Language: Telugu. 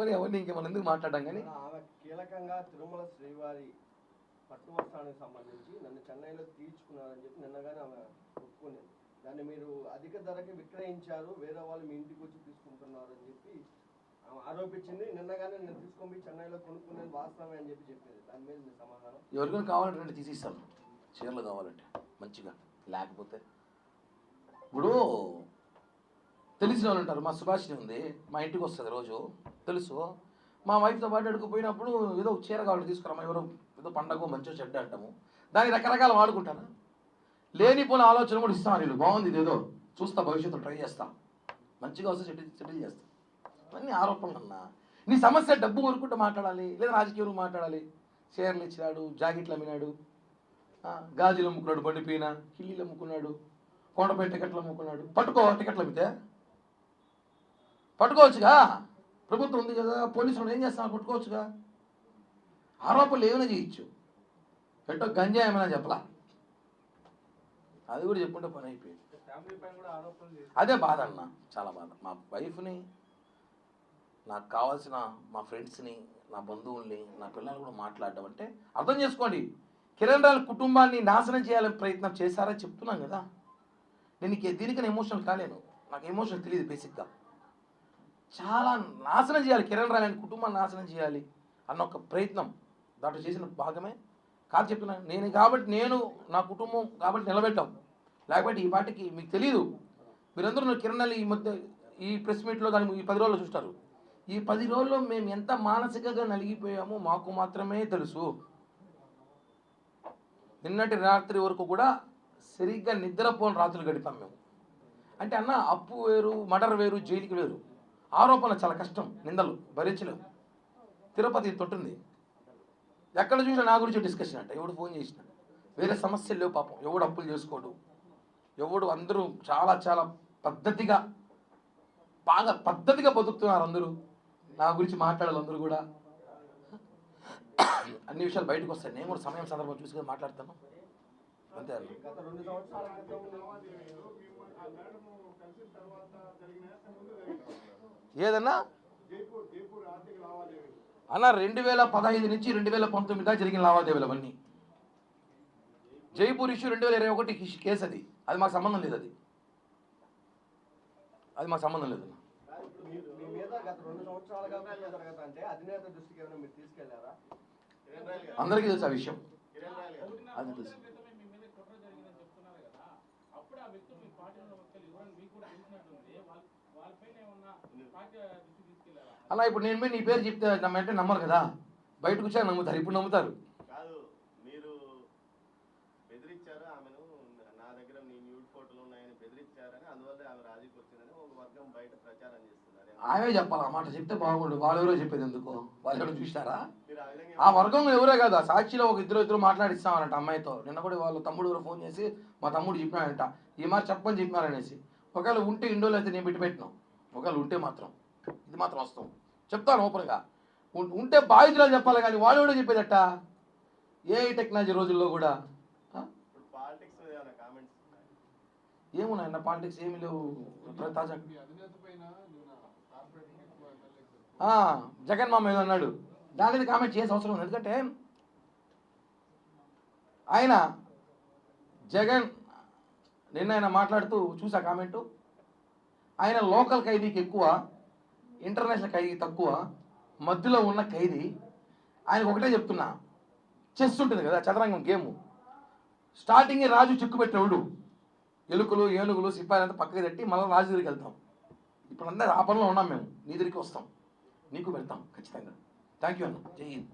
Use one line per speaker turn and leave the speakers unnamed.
పోనీ అవన్నీ ఇంకేమన్నా ఎందుకు మాట్లాడడం కానీ
ఆమె కీలకంగా తిరుమల శ్రీవారి పట్టు వస్త్రానికి సంబంధించి నన్ను చెన్నైలో తీర్చుకున్నారని చెప్పి నిన్నగానే ఆమె ఒప్పుకునేది. దాన్ని మీరు అధిక ధరకి విక్రయించారు, వేరే వాళ్ళు మీ ఇంటికి వచ్చి తీసుకుంటున్నారు అని చెప్పి ఆరోపించింది. నిన్నగానే నేను తీసుకొని చెన్నైలో కొనుక్కునేది వాస్తవమే అని చెప్పి చెప్పేది. దాని మీద మీ సమాధానం?
ఎవరికైనా కావాలంటే తీసిస్తాను, చీరలు కావాలంటే మంచిగా. లేకపోతే ఇప్పుడు తెలిసిన వాళ్ళు ఉంటారు. మా సుభాషిణి ఉంది, మా ఇంటికి వస్తుంది రోజు, తెలుసు. మా వైఫ్తో పాటు అడుగుపోయినప్పుడు ఏదో చీర కావాలి తీసుకురామా, ఎవరో ఏదో పండగ మంచిగా చెడ్డ అంటాము, దాన్ని రకరకాల వాడుకుంటాను. లేనిపోయిన ఆలోచన కూడా ఇస్తాను. వీళ్ళు బాగుంది, ఇదేదో చూస్తా, భవిష్యత్తులో ట్రై చేస్తా, మంచిగా వస్తే సెటిల్ చేస్తా. ఇవన్నీ ఆరోపణలు అన్నా. నీ సమస్య డబ్బు కొనుక్కుంటూ మాట్లాడాలి, లేదా రాజకీయం మాట్లాడాలి. చీరలు ఇచ్చినాడు, జాకెట్లు అమ్మినాడు, గాజులు అమ్ముకున్నాడు, బండిపోయిన కిల్లీలు అమ్ముకున్నాడు, కొండపై టికెట్లు అమ్ముకున్నాడు. పట్టుకో, టికెట్లు అమ్మితే పట్టుకోవచ్చుగా, ప్రభుత్వం ఉంది కదా, పోలీసులు ఏం చేస్తున్నారు, పట్టుకోవచ్చుగా. ఆరోపణలు ఏమైనా చేయొచ్చు, ఎట్టో గంజా ఏమైనా చెప్పలా, అది కూడా చెప్పుకుంటే పని అయిపోయింది. అదే బాధ అన్న, చాలా బాధ. మా వైఫ్ని, నాకు కావాల్సిన మా ఫ్రెండ్స్ని, నా బంధువుల్ని, నా పిల్లల్ని కూడా మాట్లాడడం అంటే అర్థం చేసుకోండి. కిరణ్ రాయల కుటుంబాన్ని నాశనం చేయాలని ప్రయత్నం చేశారని చెప్తున్నాను కదా. నేను దీనికన్నా ఎమోషనల్ కాలేను, నాకు ఎమోషనల్ తెలియదు బేసిక్గా. చాలా నాశనం చేయాలి, కిరణ్ రాయల కుటుంబాన్ని నాశనం చేయాలి అన్న ఒక ప్రయత్నం దాంట్లో చేసిన భాగమే కాదు చెప్తున్నాను. నేను నా కుటుంబం కాబట్టి నిలబెట్టాం. లేకపోతే ఈ పాటికి మీకు తెలియదు. మీరందరూ కిరణ్ రాయల ఈ మధ్య ఈ ప్రెస్ మీట్లో దాన్ని ఈ 10 రోజుల్లో చూస్తారు. ఈ 10 రోజుల్లో మేము ఎంత మానసికంగా నలిగిపోయామో మాకు మాత్రమే తెలుసు. నిన్నటి రాత్రి వరకు కూడా సరిగ్గా నిద్రపోని రాత్రులు గడిపాం మేము. అంటే అన్న, అప్పు వేరు, మర్డర్ వేరు, జైలుకి వేరు. ఆరోపణ చాలా కష్టం, నిందలు భరించలేవు. తిరుపతి తొట్టుంది, ఎక్కడ చూసినా నా గురించి డిస్కషన్ అంట. ఎవడు ఫోన్ చేసినా వేరే సమస్యలు లేవు పాపం. ఎవడు అప్పులు చేసుకోడు, ఎవడు, అందరూ చాలా చాలా పద్ధతిగా, బాగా పద్ధతిగా బతుకుతున్నారు అందరూ. నా గురించి మాట్లాడాలి అందరూ కూడా. అన్ని విషయాలు బయటకు వస్తాయి. నేను కూడా సమయం సందర్భం చూసి మాట్లాడతాను, అంతే. ఏదన్నా అన్న 2015 నుంచి 2019 దాకా జరిగిన లావాదేవీలు అవన్నీ. జైపూర్ ఇష్యూ 2021 కేసు, అది మాకు సంబంధం లేదు. అది మాకు సంబంధం లేదు. అందరికీ తెలుసు ఆ విషయం, అది తెలుసు. అలా ఇప్పుడు నేను నీ పేరు చెప్తే నమ్మంటే నమ్మరు కదా, బయటకు వచ్చా నమ్ముతారు. ఇప్పుడు నమ్ముతారు. ఆమె చెప్పాలి, ఆ మాట చెప్తే బాగుండు. వాళ్ళెవరో చెప్పేది ఎందుకు, వాళ్ళు ఎవరో చూసారా? ఆ వర్గం ఎవరే కదా, సాక్షిలో ఒక ఇద్దరు మాట్లాడిస్తామనంట అమ్మాయితో. నిన్న కూడా వాళ్ళ తమ్ముడు ఎవరో ఫోన్ చేసి మా తమ్ముడు చెప్పినాడంట, ఈ మాట చెప్పని చెప్పినారనేసి. ఒకవేళ ఉంటే ఇండోలో అయితే నేను పెట్టినాం. ఒకవేళ ఉంటే మాత్రం ఇది మాత్రం వస్తాం, చెప్తాను ఓపెన్గా. ఉంటే బాధితులు చెప్పాలి కానీ వాళ్ళు కూడా చెప్పేదట. ఏ టెక్నాలజీ రోజుల్లో కూడా ఏమున్నాయన్న పాలిటిక్స్ ఏమి లేవు. తాజా జగన్ మామ ఏదో అన్నాడు, దాని మీద కామెంట్ చేసే అవసరం ఉంది. ఎందుకంటే ఆయన జగన్ నిన్న ఆయన మాట్లాడుతూ చూసా కామెంటు, ఆయన లోకల్ ఖైదీకి ఎక్కువ, ఇంటర్నేషనల్ ఖైదీ తక్కువ, మధ్యలో ఉన్న ఖైదీ. ఆయనకు ఒకటే చెప్తున్నా, చెస్ ఉంటుంది కదా, చదరంగం గేము. స్టార్టింగే రాజు చిక్కు పెట్టినోడు, ఎలుకలు ఏనుగులు సిపాయిలు అంతా పక్కకి తట్టి మళ్ళీ రాజు దగ్గరికి వెళ్తాం. ఇప్పుడు అందరూ ఆ పనిలో ఉన్నాం మేము. నీ దగ్గరికి వస్తాం, నీకు పెడతాం ఖచ్చితంగా. థ్యాంక్ యూ అన్న, జై హింద్.